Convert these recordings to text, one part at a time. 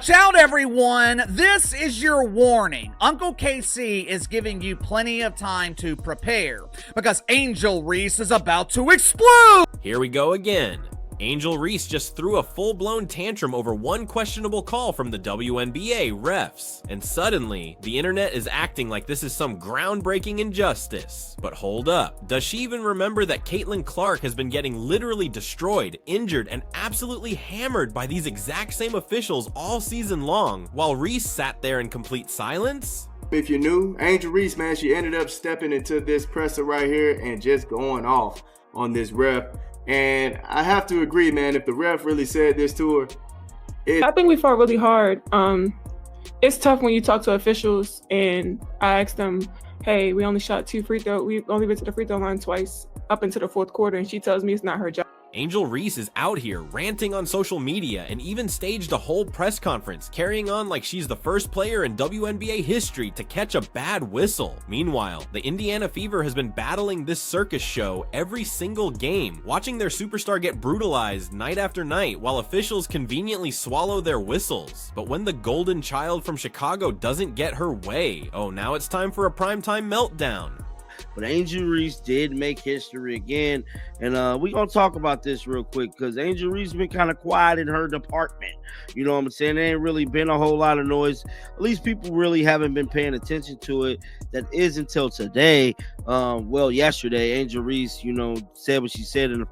Watch out, everyone. This is your warning. Uncle KC is giving you plenty of time to prepare because Angel Reese is about to explode. Here we go again. Angel Reese just threw a full-blown tantrum over one questionable call from the WNBA refs. And suddenly, the internet is acting like this is some groundbreaking injustice. But hold up, does she even remember that Caitlin Clark has been getting literally destroyed, injured, and absolutely hammered by these exact same officials all season long, while Reese sat there in complete silence? If you're new, Angel Reese, man, she ended up stepping into this presser right here and just going off on this ref. And I have to agree, man, if the ref really said this to her, I think we fought really hard. It's tough when you talk to officials and I asked them, hey, we only shot 2 free throws. We only went to the free throw line twice up into the fourth quarter. And she tells me it's not her job. Angel Reese is out here ranting on social media and even staged a whole press conference, carrying on like she's the first player in WNBA history to catch a bad whistle. Meanwhile, the Indiana Fever has been battling this circus show every single game, watching their superstar get brutalized night after night while officials conveniently swallow their whistles. But when the golden child from Chicago doesn't get her way, oh, now it's time for a primetime meltdown. But Angel Reese did make history again, and we're going to talk about this real quick because Angel Reese been kind of quiet in her department. You know what I'm saying? There ain't really been a whole lot of noise. At least people really haven't been paying attention to it. That is until today. Yesterday, Angel Reese, said what she said in the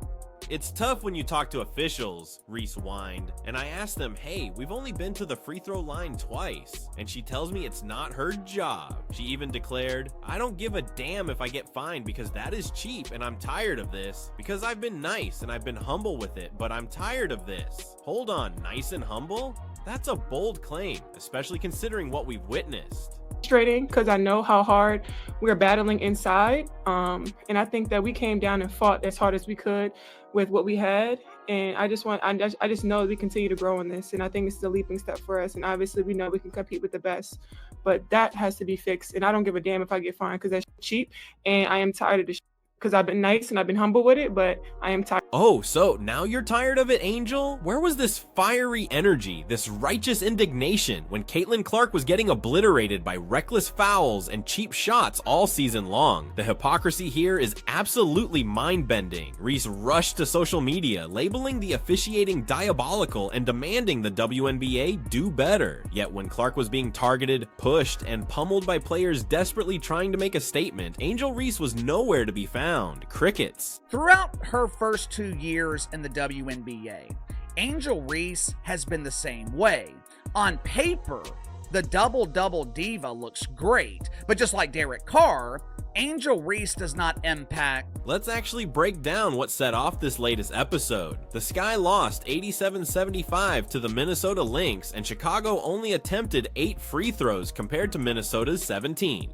It's tough when you talk to officials, Reese whined, and I asked them, hey, we've only been to the free throw line twice, and she tells me it's not her job. She even declared, I don't give a damn if I get fined because that is cheap and I'm tired of this, because I've been nice and I've been humble with it, but I'm tired of this. Hold on, nice and humble? That's a bold claim, especially considering what we've witnessed. Frustrating because I know how hard we're battling inside. And I think that we came down and fought as hard as we could with what we had. And I just know that we continue to grow in this. And I think this is a leaping step for us. And obviously we know we can compete with the best, but that has to be fixed. And I don't give a damn if I get fined because that's cheap. And I am tired of this because I've been nice and I've been humble with it, but I am tired. Oh, so now you're tired of it, Angel? Where was this fiery energy, this righteous indignation when Caitlin Clark was getting obliterated by reckless fouls and cheap shots all season long? The hypocrisy here is absolutely mind-bending. Reese rushed to social media, labeling the officiating diabolical and demanding the WNBA do better. Yet when Clark was being targeted, pushed, and pummeled by players desperately trying to make a statement, Angel Reese was nowhere to be found. Crickets. Throughout her first 2 years in the WNBA, Angel Reese has been the same way. On paper, the double-double diva looks great, but just like Derek Carr, Angel Reese does not impact. Let's actually break down what set off this latest episode. The Sky lost 87-75 to the Minnesota Lynx, and Chicago only attempted 8 free throws compared to Minnesota's 17.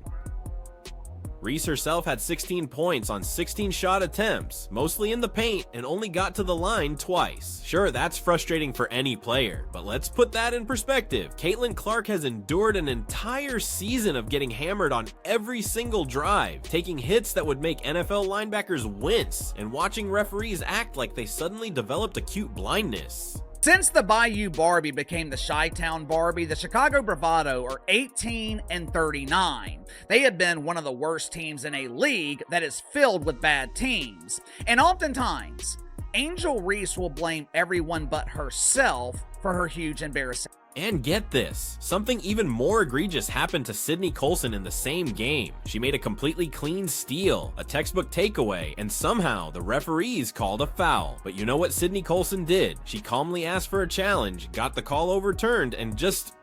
Reese herself had 16 points on 16 shot attempts, mostly in the paint, and only got to the line twice. Sure, that's frustrating for any player, but let's put that in perspective. Caitlin Clark has endured an entire season of getting hammered on every single drive, taking hits that would make NFL linebackers wince, and watching referees act like they suddenly developed acute blindness. Since the Bayou Barbie became the Chi-Town Barbie, the Chicago Bravado are 18-39. They have been one of the worst teams in a league that is filled with bad teams. And oftentimes, Angel Reese will blame everyone but herself for her huge embarrassment. And get this, something even more egregious happened to Sydney Colson in the same game. She made a completely clean steal, a textbook takeaway, and somehow the referees called a foul. But you know what Sydney Colson did? She calmly asked for a challenge, got the call overturned, and just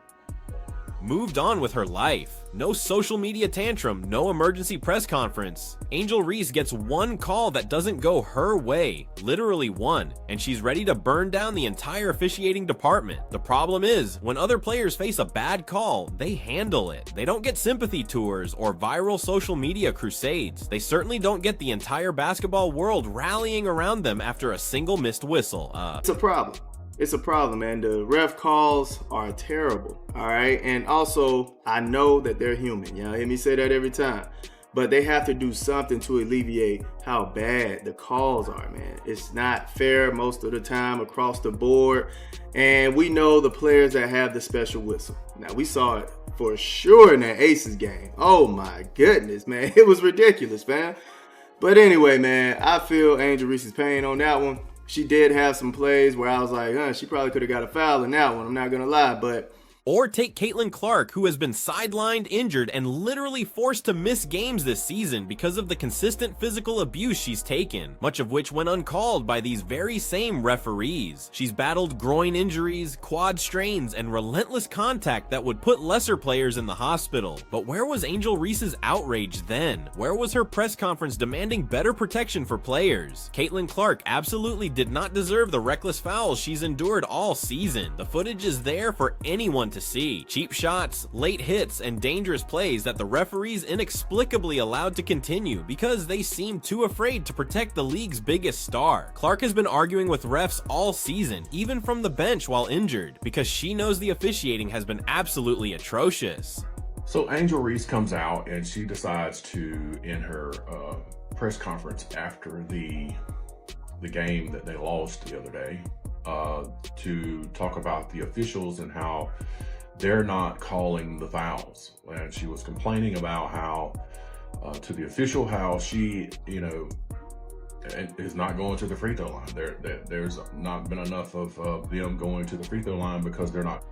moved on with her life. No social media tantrum, no emergency press conference. Angel Reese gets one call that doesn't go her way, literally one, and she's ready to burn down the entire officiating department. The problem is, when other players face a bad call, they handle it. They don't get sympathy tours or viral social media crusades. They certainly don't get the entire basketball world rallying around them after a single missed whistle. It's a problem. It's a problem, man. The ref calls are terrible, all right? And also, I know that they're human. You know, hear me say that every time. but they have to do something to alleviate how bad the calls are, man. It's not fair most of the time across the board. And we know the players that have the special whistle. Now, we saw it for sure in that Aces game. Oh my goodness, man. It was ridiculous, man. But anyway, man, I feel Angel Reese's pain on that one. She did have some plays where I was like, she probably could have got a foul in that one. I'm not going to lie, but... Or take Caitlin Clark, who has been sidelined, injured, and literally forced to miss games this season because of the consistent physical abuse she's taken, much of which went uncalled by these very same referees. She's battled groin injuries, quad strains, and relentless contact that would put lesser players in the hospital. But where was Angel Reese's outrage then? Where was her press conference demanding better protection for players? Caitlin Clark absolutely did not deserve the reckless fouls she's endured all season. The footage is there for anyone to see. Cheap shots, late hits, and dangerous plays that the referees inexplicably allowed to continue because they seemed too afraid to protect the league's biggest star. Clark has been arguing with refs all season, even from the bench while injured, because she knows the officiating has been absolutely atrocious. So Angel Reese comes out and she decides to, in her press conference after the game that they lost the other day, to talk about the officials and how they're not calling the fouls. And she was complaining about how, to the official, how she, is not going to the free throw line. There's not been enough of them going to the free throw line because they're not.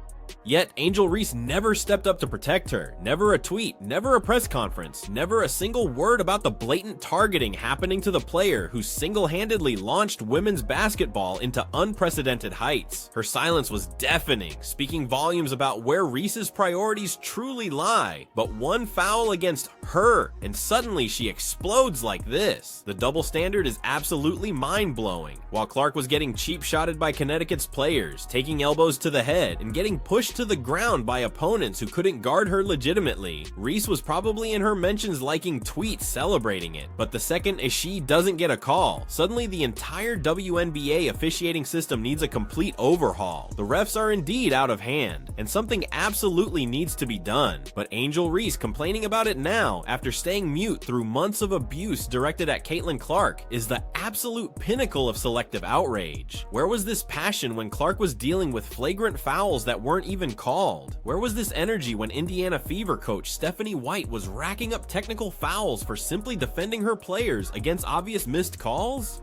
Yet, Angel Reese never stepped up to protect her. Never a tweet, never a press conference, never a single word about the blatant targeting happening to the player who single-handedly launched women's basketball into unprecedented heights. Her silence was deafening, speaking volumes about where Reese's priorities truly lie. But one foul against her, and suddenly she explodes like this. The double standard is absolutely mind-blowing. While Clark was getting cheap-shotted by Connecticut's players, taking elbows to the head, and getting pushed to the ground by opponents who couldn't guard her legitimately, Reese was probably in her mentions liking tweets celebrating it. But the second she doesn't get a call, suddenly the entire WNBA officiating system needs a complete overhaul. The refs are indeed out of hand, and something absolutely needs to be done. But Angel Reese complaining about it now, after staying mute through months of abuse directed at Caitlin Clark, is the absolute pinnacle of selective outrage. Where was this passion when Clark was dealing with flagrant fouls that weren't even called? Where was this energy when Indiana Fever coach Stephanie White was racking up technical fouls for simply defending her players against obvious missed calls?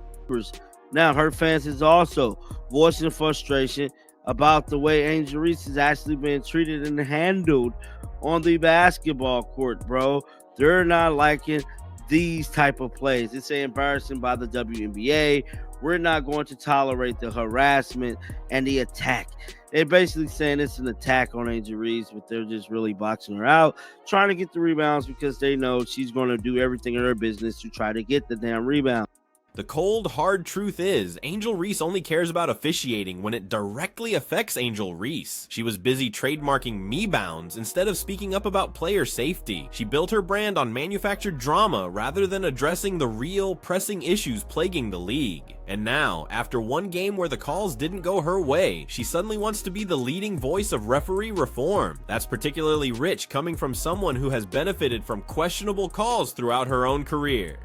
Now, her fans is also voicing frustration about the way Angel Reese has actually been treated and handled on the basketball court, bro. They're not liking these type of plays. It's an embarrassment by the WNBA. We're not going to tolerate the harassment and the attack. They're basically saying it's an attack on Angel Reese, but they're just really boxing her out, trying to get the rebounds because they know she's going to do everything in her business to try to get the damn rebound. The cold, hard truth is, Angel Reese only cares about officiating when it directly affects Angel Reese. She was busy trademarking me-bounds instead of speaking up about player safety. She built her brand on manufactured drama rather than addressing the real, pressing issues plaguing the league. And now, after one game where the calls didn't go her way, she suddenly wants to be the leading voice of referee reform. That's particularly rich coming from someone who has benefited from questionable calls throughout her own career.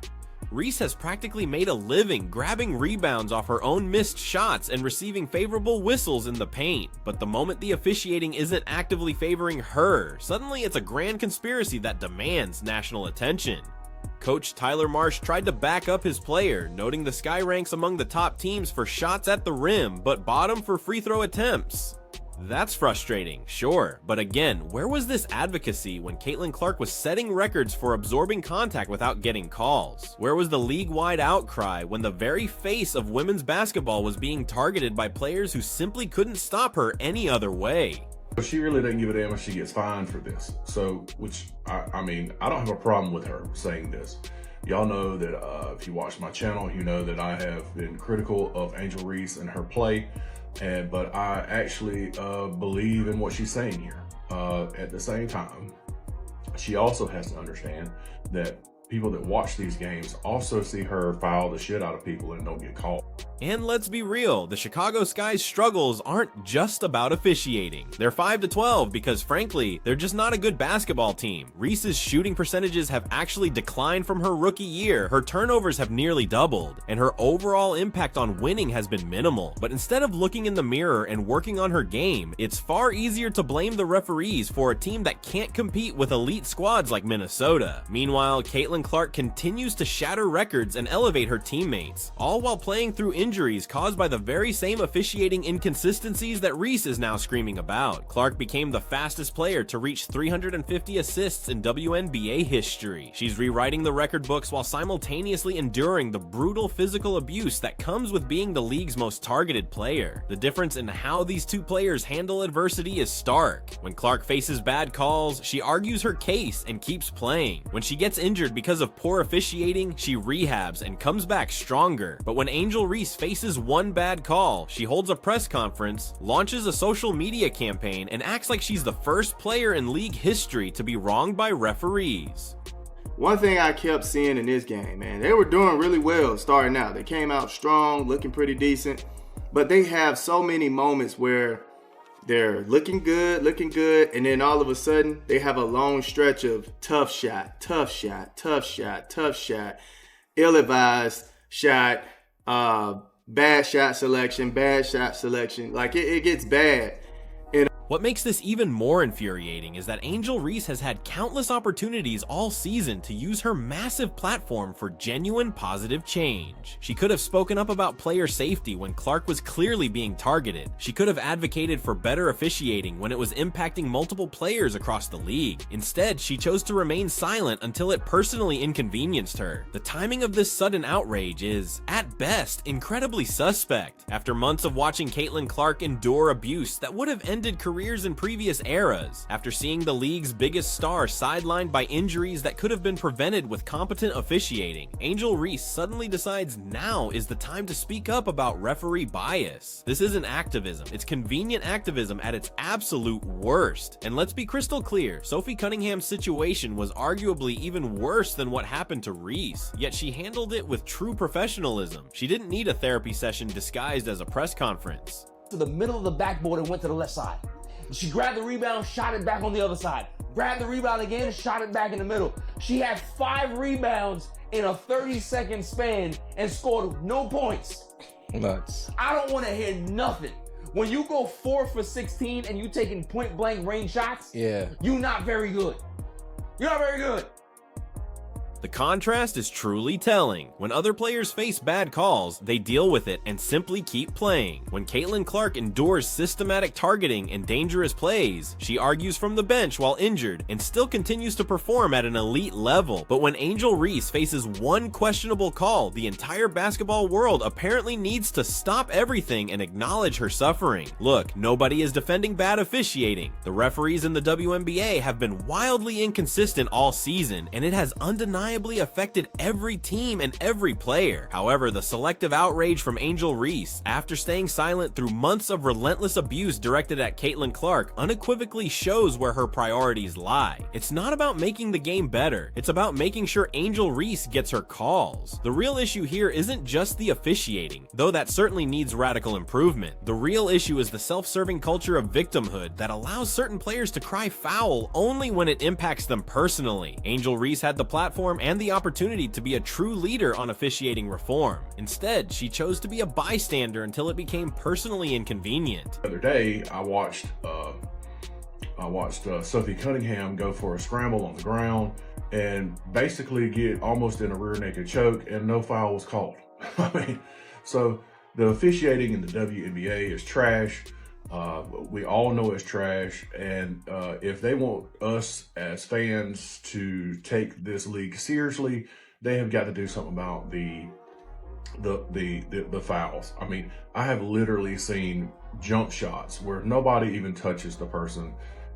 Reese has practically made a living grabbing rebounds off her own missed shots and receiving favorable whistles in the paint. But the moment the officiating isn't actively favoring her, suddenly it's a grand conspiracy that demands national attention. Coach Tyler Marsh tried to back up his player, noting the Sky ranks among the top teams for shots at the rim, but bottom for free throw attempts. That's frustrating, sure, but again, where was this advocacy when Caitlin Clark was setting records for absorbing contact without getting calls? Where was the league-wide outcry when the very face of women's basketball was being targeted by players who simply couldn't stop her any other way? She really doesn't give a damn if she gets fined for this. So, I mean, I don't have a problem with her saying this. Y'all know that if you watch my channel, you know that I have been critical of Angel Reese and her play. But I actually believe in what she's saying here. At the same time, she also has to understand that people that watch these games also see her foul the shit out of people and don't get caught. And let's be real, the Chicago Sky's struggles aren't just about officiating. They're 5-12 because frankly, they're just not a good basketball team. Reese's shooting percentages have actually declined from her rookie year, her turnovers have nearly doubled, and her overall impact on winning has been minimal. But instead of looking in the mirror and working on her game, it's far easier to blame the referees for a team that can't compete with elite squads like Minnesota. Meanwhile, Caitlin Clark continues to shatter records and elevate her teammates, all while playing through injuries caused by the very same officiating inconsistencies that Reese is now screaming about. Clark became the fastest player to reach 350 assists in WNBA history. She's rewriting the record books while simultaneously enduring the brutal physical abuse that comes with being the league's most targeted player. The difference in how these two players handle adversity is stark. When Clark faces bad calls, she argues her case and keeps playing. When she gets injured because of poor officiating, she rehabs and comes back stronger. But when Angel Reese faces one bad call, she holds a press conference, launches a social media campaign, and acts like she's the first player in league history to be wronged by referees. One thing I kept seeing in this game, man, they were doing really well starting out. They came out strong, looking pretty decent, but they have so many moments where they're looking good, and then all of a sudden they have a long stretch of tough shot, ill-advised shot, bad shot selection. Like it gets bad. What makes this even more infuriating is that Angel Reese has had countless opportunities all season to use her massive platform for genuine positive change. She could have spoken up about player safety when Clark was clearly being targeted. She could have advocated for better officiating when it was impacting multiple players across the league. Instead, she chose to remain silent until it personally inconvenienced her. The timing of this sudden outrage is, at best, incredibly suspect. After months of watching Caitlin Clark endure abuse that would have ended careers in previous eras, after seeing the league's biggest star sidelined by injuries that could have been prevented with competent officiating, Angel Reese suddenly decides now is the time to speak up about referee bias. This isn't activism, it's convenient activism at its absolute worst. And let's be crystal clear, Sophie Cunningham's situation was arguably even worse than what happened to Reese, yet she handled it with true professionalism. She didn't need a therapy session disguised as a press conference. To the middle of the backboard and went to the left side. She grabbed the rebound, shot it back on the other side. Grabbed the rebound again, shot it back in the middle. She had 5 rebounds in a 30-second span and scored no points. Nuts. I don't want to hear nothing. When you go 4 for 16 and you taking point blank range shots, Yeah. you're not very good. You're not very good. The contrast is truly telling. When other players face bad calls, they deal with it and simply keep playing. When Caitlin Clark endures systematic targeting and dangerous plays, she argues from the bench while injured and still continues to perform at an elite level. But when Angel Reese faces one questionable call, the entire basketball world apparently needs to stop everything and acknowledge her suffering. Look, nobody is defending bad officiating. The referees in the WNBA have been wildly inconsistent all season, and it has undeniably affected every team and every player. However, the selective outrage from Angel Reese, after staying silent through months of relentless abuse directed at Caitlin Clark, unequivocally shows where her priorities lie. It's not about making the game better, it's about making sure Angel Reese gets her calls. The real issue here isn't just the officiating, though that certainly needs radical improvement. The real issue is the self-serving culture of victimhood that allows certain players to cry foul only when it impacts them personally. Angel Reese had the platform and the opportunity to be a true leader on officiating reform. Instead, she chose to be a bystander until it became personally inconvenient. The other day, I watched Sophie Cunningham go for a scramble on the ground and basically get almost in a rear naked choke, and no foul was called. I mean, so the officiating in the WNBA is trash. We all know it's trash, and if they want us as fans to take this league seriously, they have got to do something about the fouls. I mean, I have literally seen jump shots where nobody even touches the person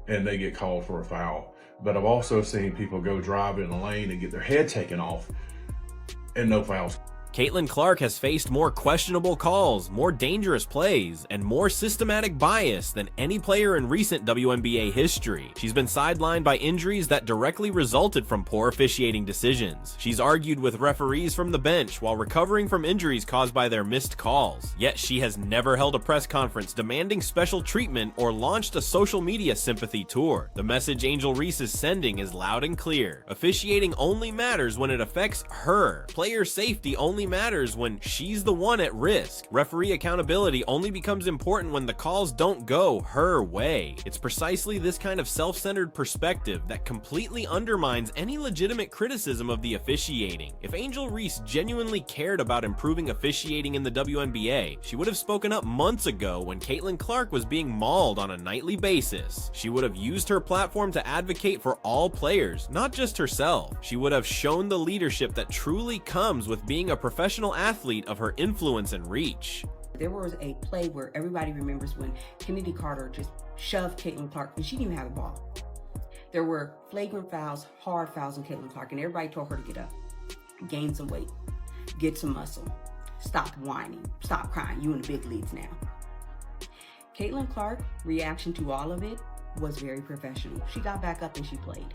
and they get called for a foul. But I've also seen people go drive in the lane and get their head taken off and no fouls. Caitlin Clark has faced more questionable calls, more dangerous plays, and more systematic bias than any player in recent WNBA history. She's been sidelined by injuries that directly resulted from poor officiating decisions. She's argued with referees from the bench while recovering from injuries caused by their missed calls. Yet she has never held a press conference demanding special treatment or launched a social media sympathy tour. The message Angel Reese is sending is loud and clear. Officiating only matters when it affects her. Player safety only matters when she's the one at risk. Referee accountability only becomes important when the calls don't go her way. It's precisely this kind of self-centered perspective that completely undermines any legitimate criticism of the officiating. If Angel Reese genuinely cared about improving officiating in the WNBA, she would have spoken up months ago when Caitlin Clark was being mauled on a nightly basis. She would have used her platform to advocate for all players, not just herself. She would have shown the leadership that truly comes with being a professional athlete of her influence and reach. There was a play where everybody remembers when Kennedy Carter just shoved Caitlin Clark and she didn't even have the ball. There were flagrant fouls, hard fouls on Caitlin Clark, and everybody told her to get up, gain some weight, get some muscle, stop whining, stop crying, you in the big leagues now. Caitlin Clark's reaction to all of it was very professional. She got back up and she played.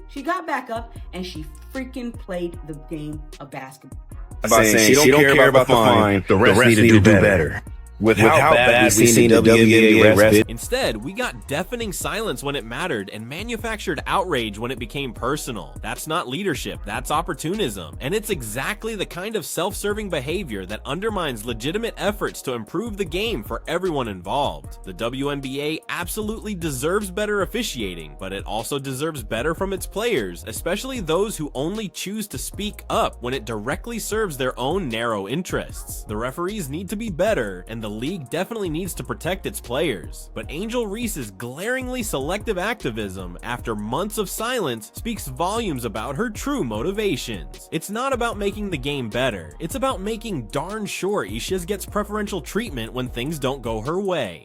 She got back up and she freaking played the game of basketball. About saying she don't care about the fine, the refs need to do better. With how bad we've seen the WNBA refs. Instead, we got deafening silence when it mattered and manufactured outrage when it became personal. That's not leadership, that's opportunism. And it's exactly the kind of self-serving behavior that undermines legitimate efforts to improve the game for everyone involved. The WNBA absolutely deserves better officiating, but it also deserves better from its players, especially those who only choose to speak up when it directly serves their own narrow interests. The referees need to be better, and the league definitely needs to protect its players. But Angel Reese's glaringly selective activism after months of silence speaks volumes about her true motivations. It's not about making the game better, it's about making darn sure Ishiz gets preferential treatment when things don't go her way.